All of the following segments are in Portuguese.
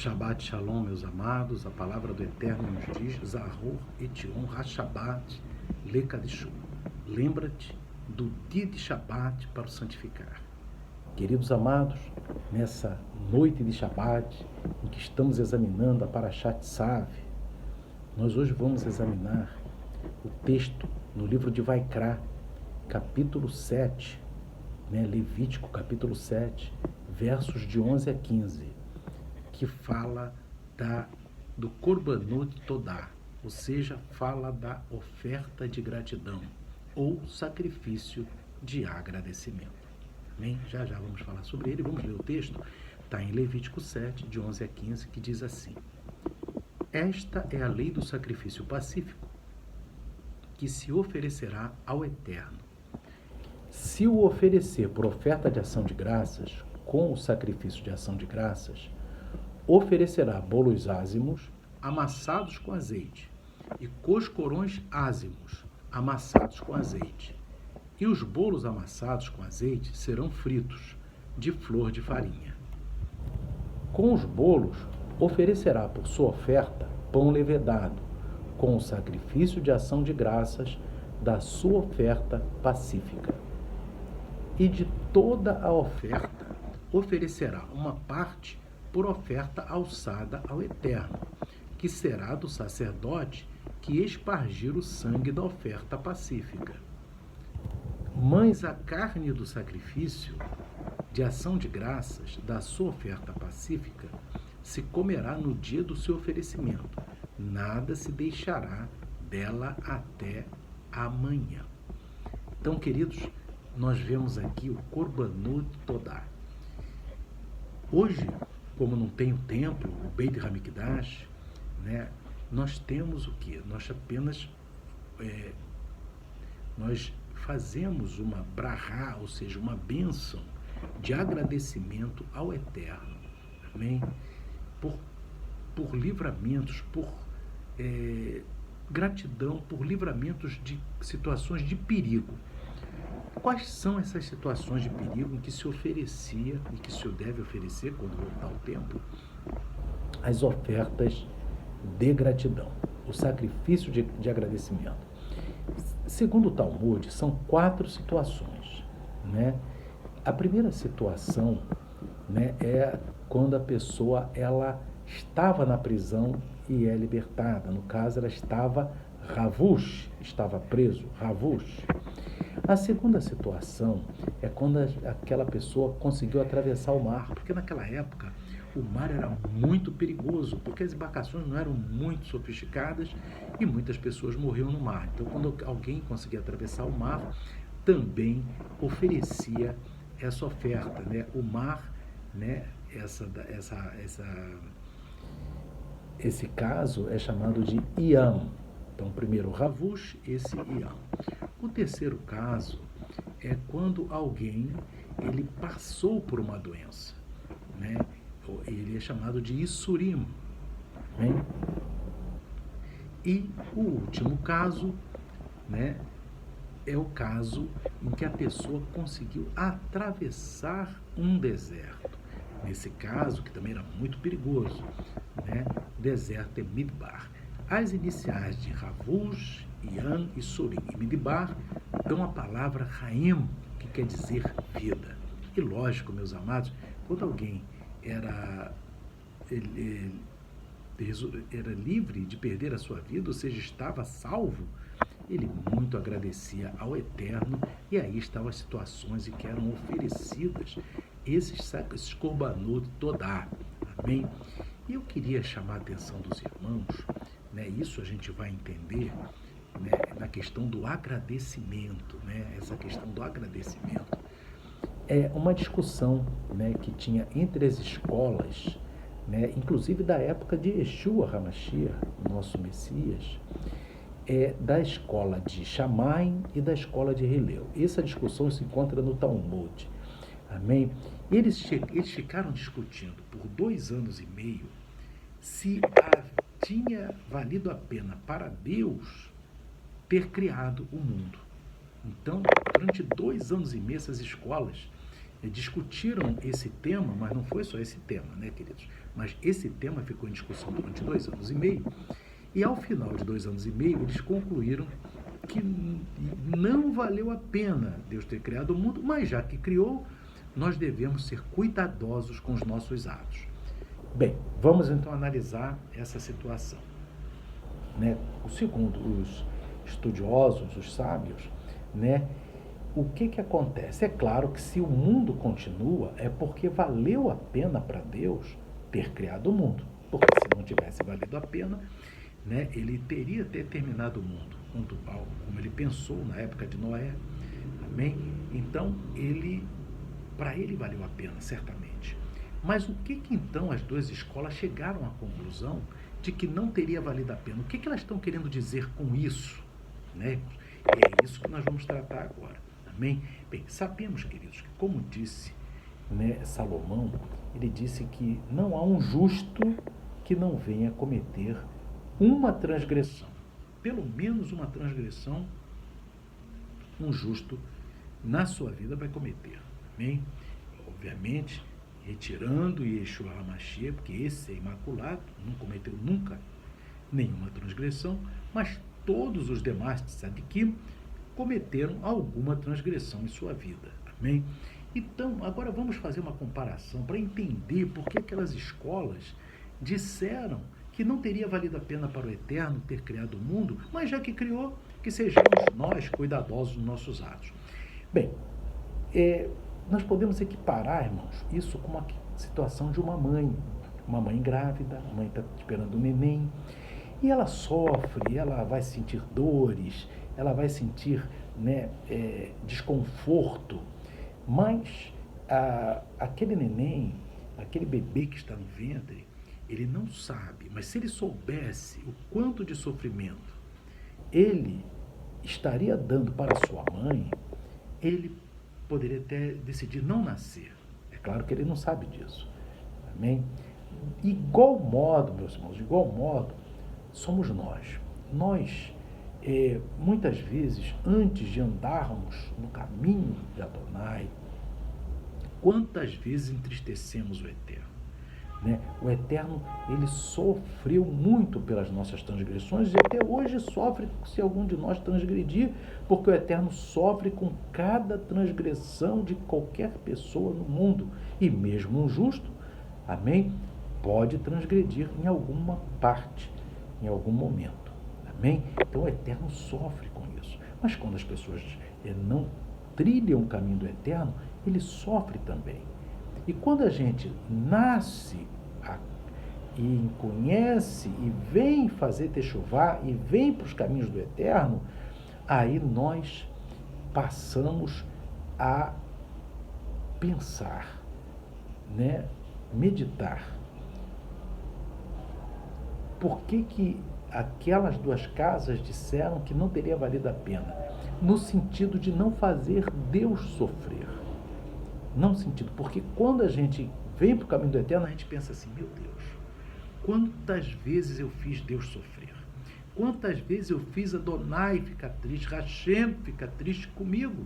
Shabbat Shalom, meus amados, a palavra do Eterno nos diz, Zahor Etion HaShabbat Lekadishu. Lembra-te do dia de Shabbat para o santificar. Queridos amados, nessa noite de Shabbat, em que estamos examinando a Parashat Tzav, nós hoje vamos examinar o texto no livro de Vaikra, capítulo 7, Levítico, capítulo 7, versos de 11 a 15, que fala do Korbanot Todá, ou seja, fala da oferta de gratidão ou sacrifício de agradecimento. Amém? Já vamos falar sobre ele, vamos ler o texto. Está em Levítico 7, de 11 a 15, que diz assim: Esta é a lei do sacrifício pacífico, que se oferecerá ao Eterno. Se o oferecer por oferta de ação de graças, com o sacrifício de ação de graças, oferecerá bolos ázimos, amassados com azeite, e coscorões ázimos, amassados com azeite. E os bolos amassados com azeite serão fritos, de flor de farinha. Com os bolos, oferecerá por sua oferta pão levedado, com o sacrifício de ação de graças da sua oferta pacífica. E de toda a oferta, oferecerá uma parte por oferta alçada ao Eterno, que será do sacerdote que espargir o sangue da oferta pacífica. Mas a carne do sacrifício de ação de graças da sua oferta pacífica se comerá no dia do seu oferecimento, nada se deixará dela até amanhã. Então, queridos, nós vemos aqui o Korbanot Todá. Hoje, como não tem o templo, o Beit HaMikdash, nós temos o quê? Nós apenas nós fazemos uma brahá, ou seja, uma bênção de agradecimento ao Eterno. Amém? Por livramentos, por gratidão, por livramentos de situações de perigo. Quais são essas situações de perigo em que se oferecia e que se deve oferecer quando voltar ao templo? As ofertas de gratidão, o sacrifício de agradecimento. Segundo o Talmud, são 4 situações. A primeira situação é quando a pessoa ela estava na prisão e é libertada. No caso, ela estava ravush, estava preso, ravush. A segunda situação é quando aquela pessoa conseguiu atravessar o mar, porque naquela época o mar era muito perigoso, porque as embarcações não eram muito sofisticadas e muitas pessoas morriam no mar. Então, quando alguém conseguia atravessar o mar, também oferecia essa oferta, O mar, esse caso é chamado de Iyam. Então, primeiro Ravush, esse Iyam. O terceiro caso é quando alguém ele passou por uma doença, Ele é chamado de Isurim. E o último caso, é o caso em que a pessoa conseguiu atravessar um deserto. Nesse caso, que também era muito perigoso, deserto é Midbar. As iniciais de Ravush, Iyam, Isurim e Midbar dão a palavra Haim, que quer dizer vida. E lógico, meus amados, quando alguém era livre de perder a sua vida, ou seja, estava salvo, ele muito agradecia ao Eterno, e aí estavam as situações em que eram oferecidas esses Korbanot Todá. Amém? E eu queria chamar a atenção dos irmãos, isso a gente vai entender na questão do agradecimento, essa questão do agradecimento. É uma discussão que tinha entre as escolas, inclusive da época de Yeshua HaMashiach, nosso Messias, da escola de Shammai e da escola de Hillel. Essa discussão se encontra no Talmud. Amém? Eles ficaram discutindo por 2 anos e meio se tinha valido a pena para Deus ter criado o mundo. Então, durante 2 anos e meio, essas escolas discutiram esse tema, mas não foi só esse tema, né, queridos? Mas esse tema ficou em discussão durante 2 anos e meio, e ao final de 2 anos e meio, eles concluíram que não valeu a pena Deus ter criado o mundo, mas já que criou, nós devemos ser cuidadosos com os nossos atos. Bem, vamos então analisar essa situação. Né? Segundo os estudiosos, os sábios, né, o que acontece? É claro que se o mundo continua, é porque valeu a pena para Deus ter criado o mundo. Porque se não tivesse valido a pena, né, ele teria terminado o mundo, como ele pensou na época de Noé. Amém? Então, para ele valeu a pena, certamente. Mas o que então as duas escolas chegaram à conclusão de que não teria valido a pena? O que elas estão querendo dizer com isso? Né? E é isso que nós vamos tratar agora. Amém? Bem, sabemos, queridos, que como disse, né, Salomão, ele disse que não há um justo que não venha cometer uma transgressão. Pelo menos uma transgressão um justo na sua vida vai cometer. Amém? Obviamente, retirando Yeshua HaMashiach, porque esse é imaculado, não cometeu nunca nenhuma transgressão, mas todos os demais tzadikim cometeram alguma transgressão em sua vida. Amém? Então, agora vamos fazer uma comparação para entender por que aquelas escolas disseram que não teria valido a pena para o Eterno ter criado o mundo, mas já que criou, que sejamos nós cuidadosos dos nossos atos. Bem, nós podemos equiparar, irmãos, isso com uma situação de uma mãe grávida, a mãe está esperando um neném, e ela sofre, ela vai sentir dores, ela vai sentir, né, desconforto, mas aquele neném, aquele bebê que está no ventre, ele não sabe, mas se ele soubesse o quanto de sofrimento ele estaria dando para sua mãe, ele poderia até decidir não nascer. É claro que ele não sabe disso. Amém? Igual modo, meus irmãos, de igual modo, somos nós. Nós, muitas vezes, antes de andarmos no caminho de Adonai, quantas vezes entristecemos o Eterno? Né? O Eterno, ele sofreu muito pelas nossas transgressões e até hoje sofre se algum de nós transgredir, porque o Eterno sofre com cada transgressão de qualquer pessoa no mundo, e mesmo um justo, amém, pode transgredir em alguma parte, em algum momento, amém? Então o Eterno sofre com isso, mas quando as pessoas não trilham o caminho do Eterno, ele sofre também. E quando a gente nasce e conhece e vem fazer techuvá e vem para os caminhos do Eterno, aí nós passamos a pensar, né, meditar. Por que aquelas duas casas disseram que não teria valido a pena? No sentido de não fazer Deus sofrer. Não sentido, porque quando a gente vem para o caminho do Eterno, a gente pensa assim, meu Deus, quantas vezes eu fiz Deus sofrer? Quantas vezes eu fiz Adonai ficar triste, Hashem ficar triste comigo?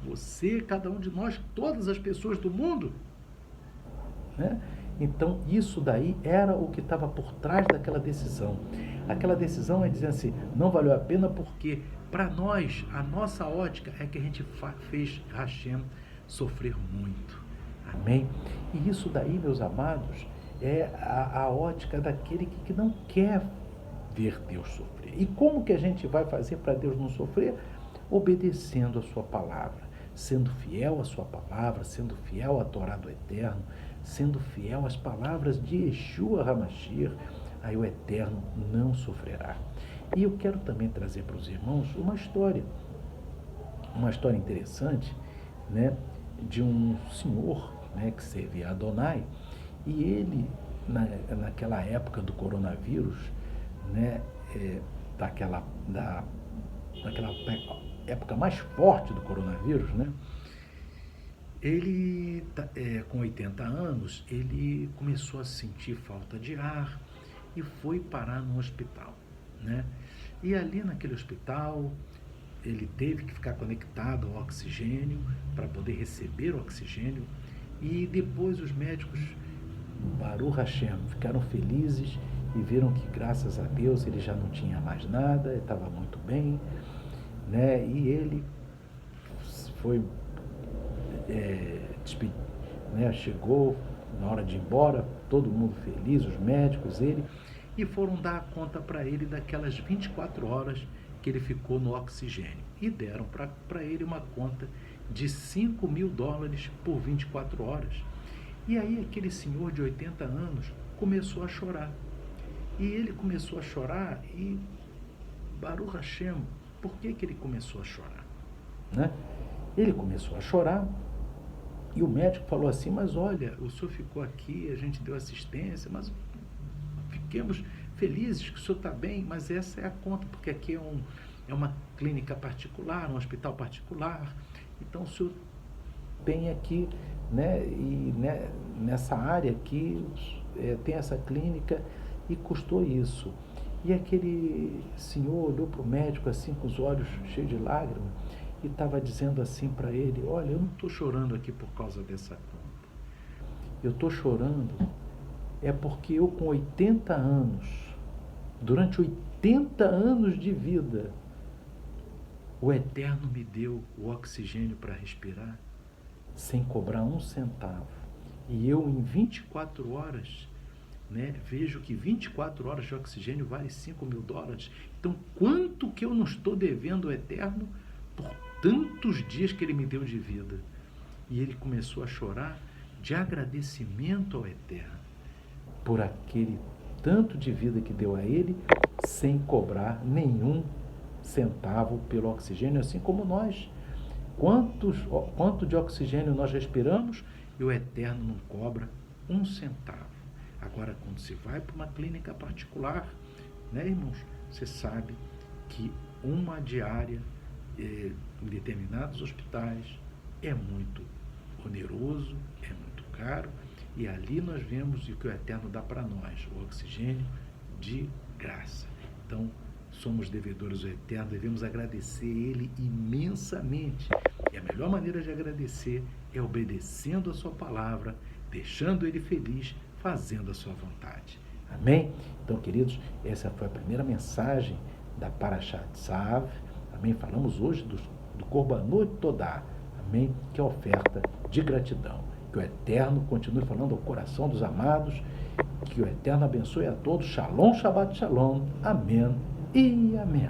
Você, cada um de nós, todas as pessoas do mundo. Né? Então, isso daí era o que estava por trás daquela decisão. Aquela decisão é dizer assim, não valeu a pena porque, para nós, a nossa ótica é que a gente fez Hashem sofrer muito. Amém? E isso daí, meus amados, é a ótica daquele que não quer ver Deus sofrer. E como que a gente vai fazer para Deus não sofrer? Obedecendo a sua palavra, sendo fiel à sua palavra, sendo fiel à Torá do Eterno, sendo fiel às palavras de Yeshua HaMashiach, aí o Eterno não sofrerá. E eu quero também trazer para os irmãos uma história interessante, né, de um senhor, né, que servia a Adonai, e ele, naquela época do coronavírus, né, daquela época mais forte do coronavírus, né, ele, com 80 anos, ele começou a sentir falta de ar e foi parar no hospital, né? E ali naquele hospital, ele teve que ficar conectado ao oxigênio para poder receber o oxigênio. E depois os médicos, Baruch Hashem, ficaram felizes e viram que, graças a Deus, ele já não tinha mais nada, estava muito bem, né? E ele foi né? Chegou na hora de ir embora, todo mundo feliz, os médicos, ele, e foram dar a conta para ele daquelas 24 horas que ele ficou no oxigênio. E deram para ele uma conta de $5.000 por 24 horas. E aí aquele senhor de 80 anos começou a chorar. E ele começou a chorar e, Baruch Hashem, por que ele começou a chorar? Né? Ele começou a chorar e o médico falou assim, mas olha, o senhor ficou aqui, a gente deu assistência, mas fiquemos felizes que o senhor está bem, mas essa é a conta, porque aqui é uma clínica particular, um hospital particular, então o senhor tem aqui, né, e né, nessa área aqui tem essa clínica e custou isso. E aquele senhor olhou para o médico assim com os olhos cheios de lágrimas e estava dizendo assim para ele, olha, eu não estou chorando aqui por causa dessa conta, eu estou chorando porque eu com 80 anos, durante 80 anos de vida, o Eterno me deu o oxigênio para respirar sem cobrar um centavo. E eu em 24 horas, né, vejo que 24 horas de oxigênio vale $5.000. Então, quanto que eu não estou devendo ao Eterno por tantos dias que ele me deu de vida? E ele começou a chorar de agradecimento ao Eterno por aquele tanto de vida que deu a ele, sem cobrar nenhum centavo pelo oxigênio, assim como nós. Quanto de oxigênio nós respiramos e o Eterno não cobra um centavo. Agora, quando se vai para uma clínica particular, né, irmãos, você sabe que uma diária em determinados hospitais é muito oneroso, é muito caro, e ali nós vemos o que o Eterno dá para nós, o oxigênio de graça. Então, somos devedores ao Eterno, devemos agradecer Ele imensamente. E a melhor maneira de agradecer é obedecendo a sua palavra, deixando Ele feliz, fazendo a sua vontade. Amém? Então, queridos, essa foi a primeira mensagem da Parashat Tzav. Amém? Falamos hoje do Korbanot Todá. Amém? Que é a oferta de gratidão. Que o Eterno continue falando ao coração dos amados. Que o Eterno abençoe a todos. Shalom, Shabbat Shalom. Amém e amém.